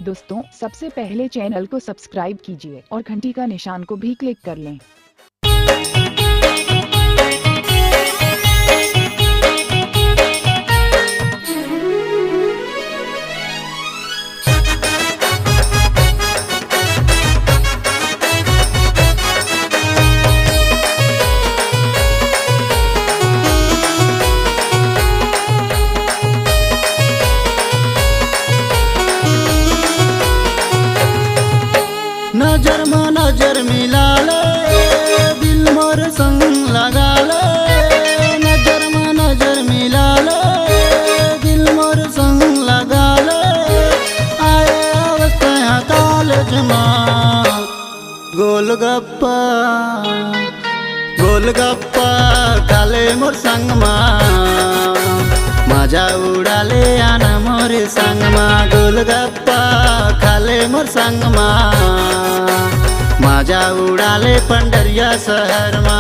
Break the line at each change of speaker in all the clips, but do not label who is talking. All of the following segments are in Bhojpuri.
दोस्तों, सबसे पहले चैनल को सब्सक्राइब कीजिए और घंटी का निशान को भी क्लिक कर लें।
नजर में नजर मिला ले, दिल मोर संग लगा ले। नजर में नजर मिला ले, दिल मोर संग लगा ले। आए अवस्था कॉलेज में गोलगप्पा गोलगप्पा काले मोर संग में मजा उड़ाले आना मोर संग में। गोलगप्पा खाले मोर संग में मजा उड़ाले पंडरिया शहर में।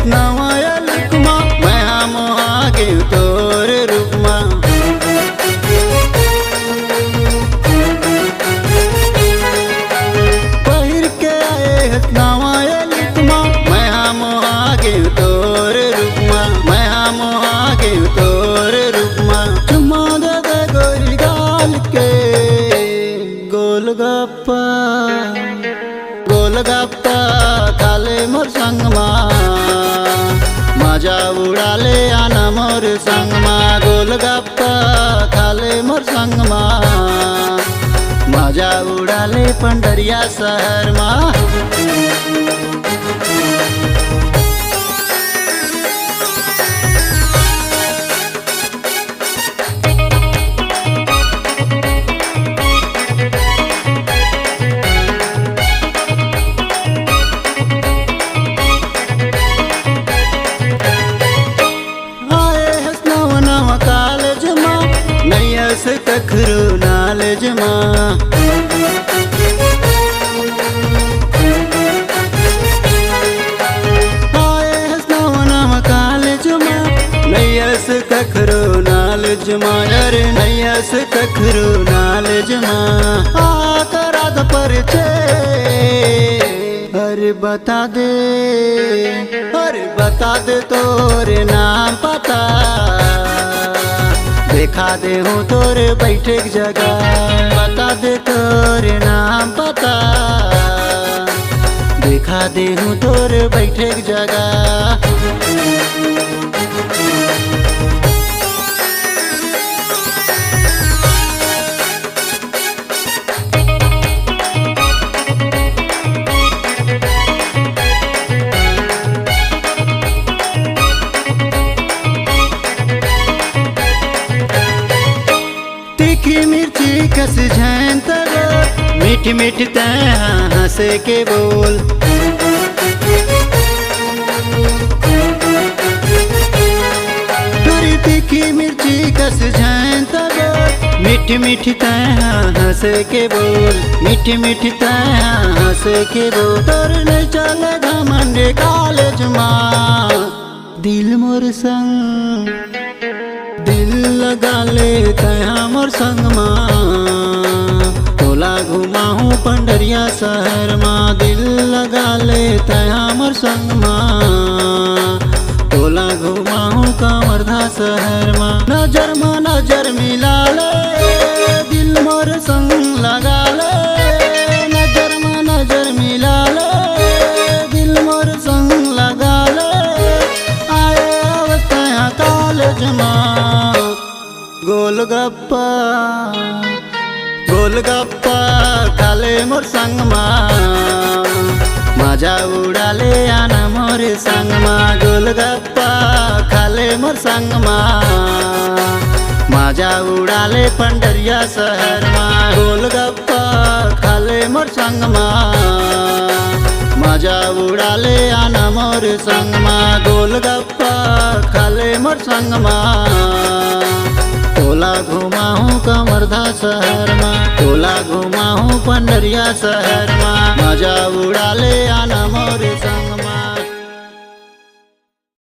नवाया लुकमा मैं हम आगे तोर रूपमा। पहिर के आए नवाया लुकमा मैं हम आगे तोर रूपमा। मैं हम आगे तोर रूपमा। चुम्मा दे दे गोरी गाल के गोलगप्पा गोलगप्पा खाले मोर संग मजा उड़ाले आना मोर संग में। गोलगप्पा खाले मोर संग में मजा उड़ाले पंडरिया शहर में। से कखरू नालेज माँ आए हसना कालेज माँ। नैया से कखरू नालेज माँ। अरे नैया से कखरू नालेज माँ। आकर आध परिचय अरे बता दे तोरे नाम पता। देखा दे हूँ तोरे बैठे की जगह। बता दे तोरे नाम पता। देखा दे हूँ तोरे बैठे की जगह। तीखी मिर्ची कस झैन तरो मीठ मीठ तैं हंसे के बोल। तोरी तीखी मिर्ची कस झैन तरो मीठ मीठ तैं हंसे के बोल। मीठ मीठ तैं हंसे के बोल। तोर ने चले घमंड कॉलेज माँ दिल मोर संग दिल लगा ले तया मोर संग माँ। तोला घुमाहूँ पंडरिया शहर माँ। दिल लगा ले तया मोर संग माँ। तोला घुमाहूँ कामरधा शहर माँ। नजर में नजर मिला ले, दिल मोर संग लगा ले। नजर में नजर मिला ले, दिल मोर संग लगा ले। आए अवस्था कॉलेज माँ गोलगप्पा गोलगप्पा खाले मोर संग में मजा उड़ाले आना मोर संग में। गोलगप्पा खाले मोर संग में मजा उड़ाले पंडरिया शहर में। गोलगप्पा खाले मोर संग में मजा उड़ाले आना मोर संग में। गोलगप्पा मोर संग माँ। तोला घुमाहूँ कमरधा शहर में, तोला घुमाहूँ पंडरिया शहर में, मजा उड़ा ले आना मोर संग।